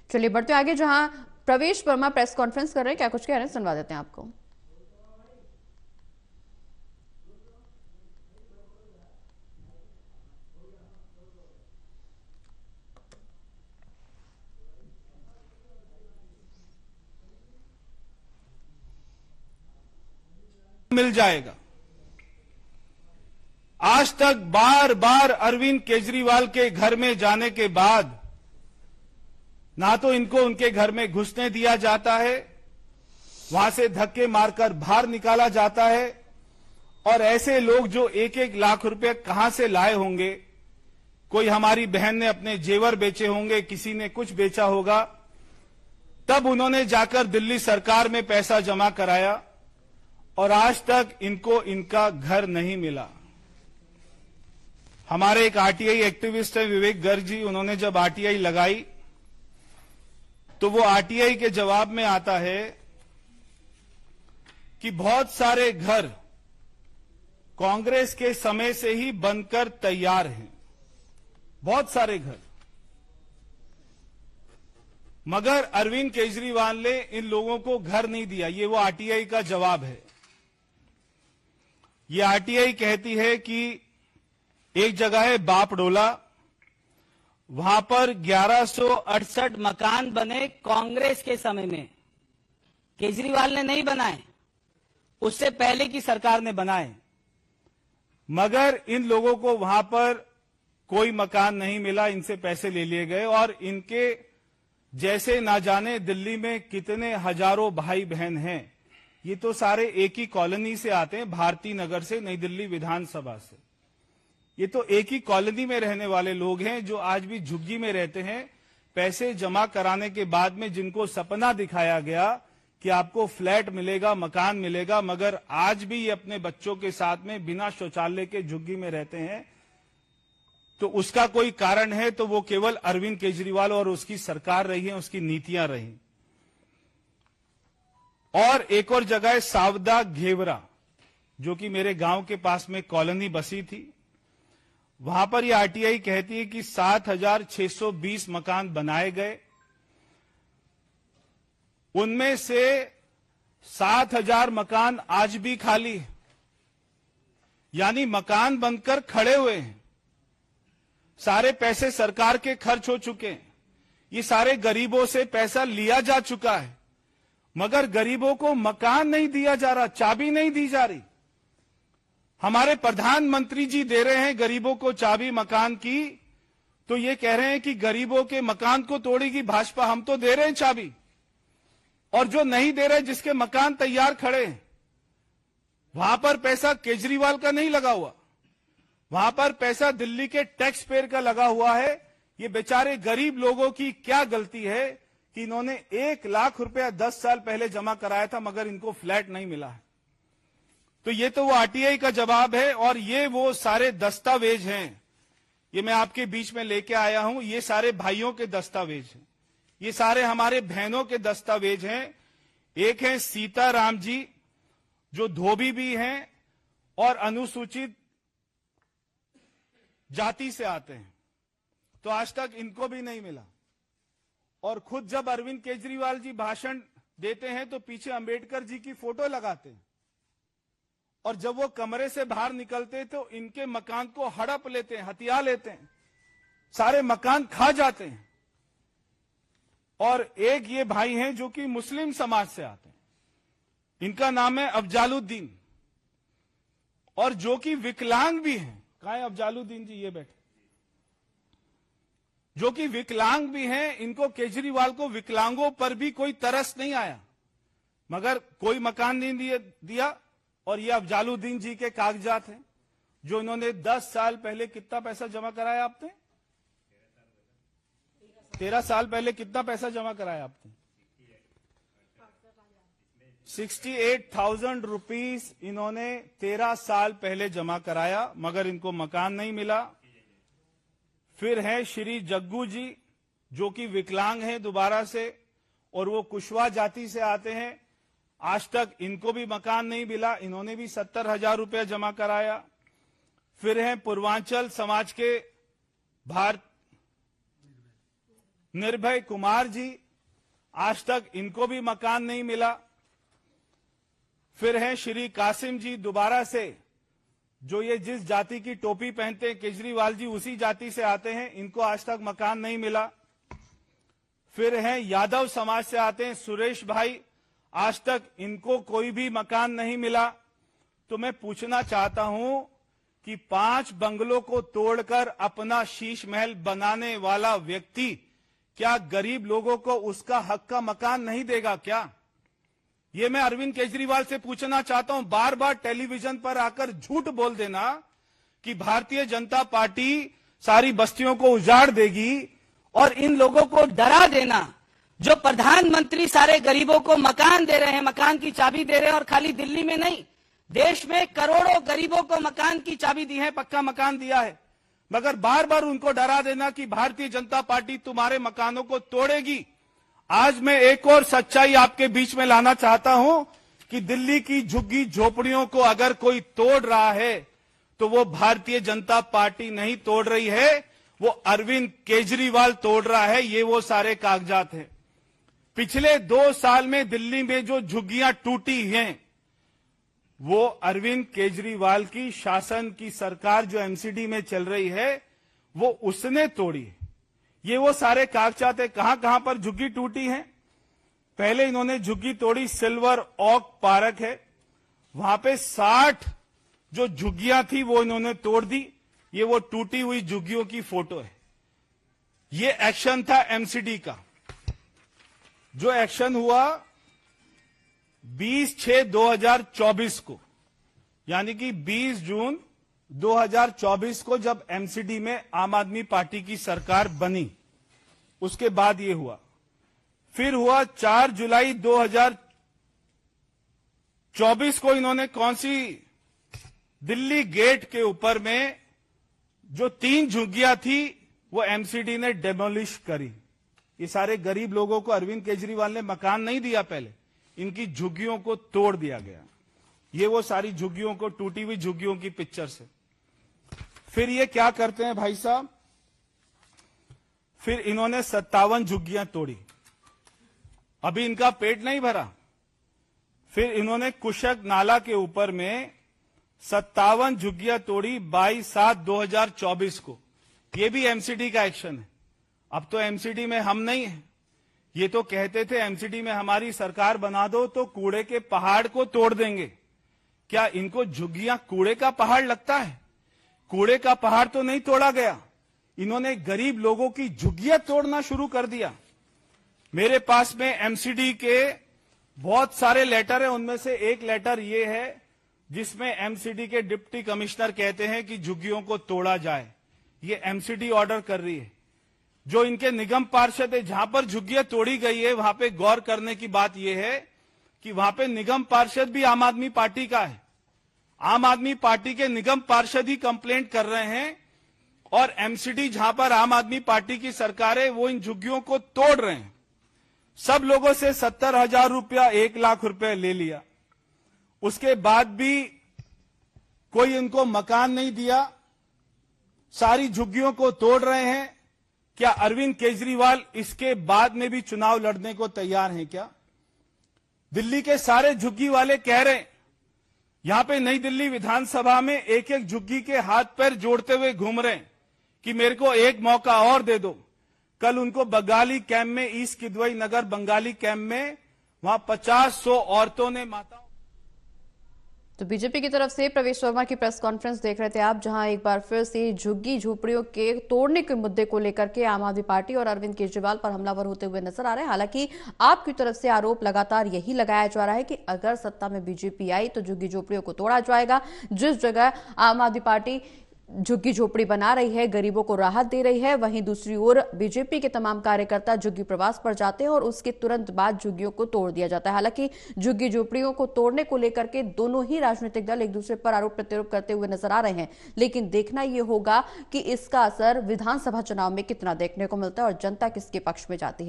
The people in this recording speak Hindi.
चलिए बढ़ते आगे, जहां प्रवेश वर्मा प्रेस कॉन्फ्रेंस कर रहे हैं, क्या कुछ कह रहे हैं सुनवा देते हैं आपको। मिल जाएगा। आज तक बार बार अरविंद केजरीवाल के घर में जाने के बाद ना तो इनको उनके घर में घुसने दिया जाता है, वहां से धक्के मारकर बाहर निकाला जाता है, और ऐसे लोग जो 1-1 लाख रुपए कहां से लाए होंगे, कोई हमारी बहन ने अपने जेवर बेचे होंगे, किसी ने कुछ बेचा होगा, तब उन्होंने जाकर दिल्ली सरकार में पैसा जमा कराया, और आज तक इनको इनका घर नहीं मिला। हमारे एक आरटीआई एक्टिविस्ट है विवेक गर्ग जी, उन्होंने जब आरटीआई लगाई तो वो आरटीआई के जवाब में आता है कि बहुत सारे घर कांग्रेस के समय से ही बनकर तैयार हैं, बहुत सारे घर, मगर अरविंद केजरीवाल ने इन लोगों को घर नहीं दिया। ये वो आरटीआई का जवाब है। ये आरटीआई कहती है कि एक जगह है बापडोला, वहां पर 1168 मकान बने कांग्रेस के समय में, केजरीवाल ने नहीं बनाए, उससे पहले की सरकार ने बनाए, मगर इन लोगों को वहां पर कोई मकान नहीं मिला, इनसे पैसे ले लिए गए, और इनके जैसे ना जाने दिल्ली में कितने हजारों भाई बहन हैं। ये तो सारे एक ही कॉलोनी से आते हैं, भारती नगर से, नई दिल्ली विधानसभा से। ये तो एक ही कॉलोनी में रहने वाले लोग हैं जो आज भी झुग्गी में रहते हैं। पैसे जमा कराने के बाद में जिनको सपना दिखाया गया कि आपको फ्लैट मिलेगा, मकान मिलेगा, मगर आज भी ये अपने बच्चों के साथ में बिना शौचालय के झुग्गी में रहते हैं। तो उसका कोई कारण है तो वो केवल अरविंद केजरीवाल और उसकी सरकार रही है, उसकी नीतियां रही। और एक और जगह है सावदा घेवरा, जो कि मेरे गांव के पास में कॉलोनी बसी थी। वहां पर यह आरटीआई कहती है कि 7620 मकान बनाए गए, उनमें से 7000 मकान आज भी खाली है, यानी मकान बनकर खड़े हुए हैं। सारे पैसे सरकार के खर्च हो चुके हैं, ये सारे गरीबों से पैसा लिया जा चुका है, मगर गरीबों को मकान नहीं दिया जा रहा, चाबी नहीं दी जा रही। हमारे प्रधानमंत्री जी दे रहे हैं गरीबों को चाबी मकान की, तो ये कह रहे हैं कि गरीबों के मकान को तोड़ेगी भाजपा। हम तो दे रहे हैं चाबी, और जो नहीं दे रहे, जिसके मकान तैयार खड़े हैं, वहां पर पैसा केजरीवाल का नहीं लगा हुआ, वहां पर पैसा दिल्ली के टैक्स पेयर का लगा हुआ है। ये बेचारे गरीब लोगों की क्या गलती है कि इन्होंने 1 लाख रुपया 10 साल पहले जमा कराया था, मगर इनको फ्लैट नहीं मिला है। तो ये तो वो आरटीआई का जवाब है, और ये वो सारे दस्तावेज हैं, ये मैं आपके बीच में लेके आया हूं। ये सारे भाइयों के दस्तावेज हैं, ये सारे हमारे बहनों के दस्तावेज हैं। एक है सीताराम जी, जो धोबी भी हैं और अनुसूचित जाति से आते हैं, तो आज तक इनको भी नहीं मिला। और खुद जब अरविंद केजरीवाल जी भाषण देते हैं तो पीछे अंबेडकर जी की फोटो लगाते हैं, और जब वो कमरे से बाहर निकलते तो इनके मकान को हड़प लेते हैं, हथिया लेते हैं, सारे मकान खा जाते हैं। और एक ये भाई हैं जो कि मुस्लिम समाज से आते हैं, इनका नाम है अफजालुद्दीन, और जो कि विकलांग भी हैं। कहां है अफजालुद्दीन जी? ये बैठे, जो कि विकलांग भी हैं। इनको केजरीवाल को विकलांगों पर भी कोई तरस नहीं आया, मगर कोई मकान नहीं दिया। और ये अफजालुद्दीन जी के कागजात हैं, जो इन्होंने 10 साल पहले कितना पैसा जमा कराया आपने? 13 साल पहले कितना पैसा जमा कराया आपने? 68,000 रुपीस इन्होंने 13 साल पहले जमा कराया, मगर इनको मकान नहीं मिला। फिर है श्री जग्गू जी, जो कि विकलांग हैं दोबारा से, और वो कुशवाहा जाति से आते हैं। आज तक इनको भी मकान नहीं मिला, इन्होंने भी 70,000 रुपया जमा कराया। फिर है पूर्वांचल समाज के निर्भय कुमार जी, आज तक इनको भी मकान नहीं मिला। फिर हैं श्री कासिम जी, दोबारा से जो ये जिस जाति की टोपी पहनते हैं केजरीवाल जी उसी जाति से आते हैं, इनको आज तक मकान नहीं मिला। फिर हैं यादव समाज से आते हैं सुरेश भाई, आज तक इनको कोई भी मकान नहीं मिला। तो मैं पूछना चाहता हूं कि 5 बंगलों को तोड़कर अपना शीश महल बनाने वाला व्यक्ति क्या गरीब लोगों को उसका हक का मकान नहीं देगा क्या? ये मैं अरविंद केजरीवाल से पूछना चाहता हूं। बार बार टेलीविजन पर आकर झूठ बोल देना कि भारतीय जनता पार्टी सारी बस्तियों को उजाड़ देगी और इन लोगों को डरा देना, जो प्रधानमंत्री सारे गरीबों को मकान दे रहे हैं, मकान की चाबी दे रहे हैं, और खाली दिल्ली में नहीं, देश में करोड़ों गरीबों को मकान की चाबी दी है, पक्का मकान दिया है, मगर बार बार उनको डरा देना कि भारतीय जनता पार्टी तुम्हारे मकानों को तोड़ेगी। आज मैं एक और सच्चाई आपके बीच में लाना चाहता हूं कि दिल्ली की झुग्गी झोपड़ियों को अगर कोई तोड़ रहा है तो वो भारतीय जनता पार्टी नहीं तोड़ रही है, वो अरविंद केजरीवाल तोड़ रहा है। ये वो सारे कागजात हैं। पिछले 2 साल में दिल्ली में जो झुग्गियां टूटी हैं वो अरविंद केजरीवाल की शासन की सरकार जो एमसीडी में चल रही है वो उसने तोड़ी। ये वो सारे कागजात है। कहां कहां पर झुग्गी टूटी है। पहले इन्होंने झुग्गी तोड़ी, सिल्वर ऑक पार्क है, वहां पे 60 जो झुग्गियां थी वो इन्होंने तोड़ दी। ये वो टूटी हुई झुग्गियों की फोटो है। ये एक्शन था एमसीडी का। जो एक्शन हुआ 20/6/2024 को, यानी कि 20 जून 2024 को जब एमसीडी में आम आदमी पार्टी की सरकार बनी, उसके बाद ये हुआ। फिर हुआ 4 जुलाई 2024 को इन्होंने कौन सी, दिल्ली गेट के ऊपर में जो 3 झुग्गियां थी वो एमसीडी ने डेमोलिश करी। ये सारे गरीब लोगों को अरविंद केजरीवाल ने मकान नहीं दिया, पहले इनकी झुग्गियों को तोड़ दिया गया। ये वो सारी झुग्गियों को, टूटी हुई झुग्गियों की पिक्चर से। फिर ये क्या करते हैं भाई साहब, फिर इन्होंने 57 झुग्गियां तोड़ी। अभी इनका पेट नहीं भरा। फिर इन्होंने कुशक नाला के ऊपर में 57 झुग्गियां तोड़ी 22/7/2024 को। ये भी एमसीडी का एक्शन है। अब तो एमसीडी में हम नहीं है। ये तो कहते थे एमसीडी में हमारी सरकार बना दो तो कूड़े के पहाड़ को तोड़ देंगे। क्या इनको झुग्गियां कूड़े का पहाड़ लगता है? कूड़े का पहाड़ तो नहीं तोड़ा गया, इन्होंने गरीब लोगों की झुग्गियां तोड़ना शुरू कर दिया। मेरे पास में एमसीडी के बहुत सारे लेटर हैं, उनमें से एक लेटर ये है जिसमें एमसीडी के डिप्टी कमिश्नर कहते हैं कि झुग्गियों को तोड़ा जाए। ये एमसीडी ऑर्डर कर रही है। जो इनके निगम पार्षद है, जहां पर झुग्गियां तोड़ी गई है वहां पे गौर करने की बात यह है कि वहां पे निगम पार्षद भी आम आदमी पार्टी का है। आम आदमी पार्टी के निगम पार्षद ही कंप्लेंट कर रहे हैं और एमसीडी जहां पर आम आदमी पार्टी की सरकार है वो इन झुग्गियों को तोड़ रहे हैं। सब लोगों से 70,000 रुपया, 1 लाख रुपए ले लिया। उसके बाद भी कोई इनको मकान नहीं दिया। सारी झुग्गियों को तोड़ रहे हैं। क्या अरविंद केजरीवाल इसके बाद में भी चुनाव लड़ने को तैयार हैं क्या? दिल्ली के सारे झुग्गी वाले कह रहे हैं, यहां पे नई दिल्ली विधानसभा में एक एक झुग्गी के हाथ पैर जोड़ते हुए घूम रहे हैं कि मेरे को एक मौका और दे दो। कल उनको बंगाली कैंप में, ईस्ट किदवई नगर बंगाली कैंप में, वहां 50-100 औरतों ने माताओं। तो बीजेपी की तरफ से प्रवेश वर्मा की प्रेस कॉन्फ्रेंस देख रहे थे आप, जहां एक बार फिर से झुग्गी झोपड़ियों के तोड़ने के मुद्दे को लेकर के आम आदमी पार्टी और अरविंद केजरीवाल पर हमलावर होते हुए नजर आ रहे हैं। हालांकि आपकी तरफ से आरोप लगातार यही लगाया जा रहा है कि अगर सत्ता में बीजेपी आई तो झुग्गी झोपड़ियों को तोड़ा जाएगा। जिस जगह आम आदमी पार्टी झुग्गी झोपड़ी बना रही है, गरीबों को राहत दे रही है, वहीं दूसरी ओर बीजेपी के तमाम कार्यकर्ता झुग्गी प्रवास पर जाते हैं और उसके तुरंत बाद झुग्गियों को तोड़ दिया जाता है। हालांकि झुग्गी झोपड़ियों को तोड़ने को लेकर के दोनों ही राजनीतिक दल एक दूसरे पर आरोप प्रत्यारोप करते हुए नजर आ रहे हैं, लेकिन देखना यह होगा कि इसका असर विधानसभा चुनाव में कितना देखने को मिलता है और जनता किसके पक्ष में जाती है।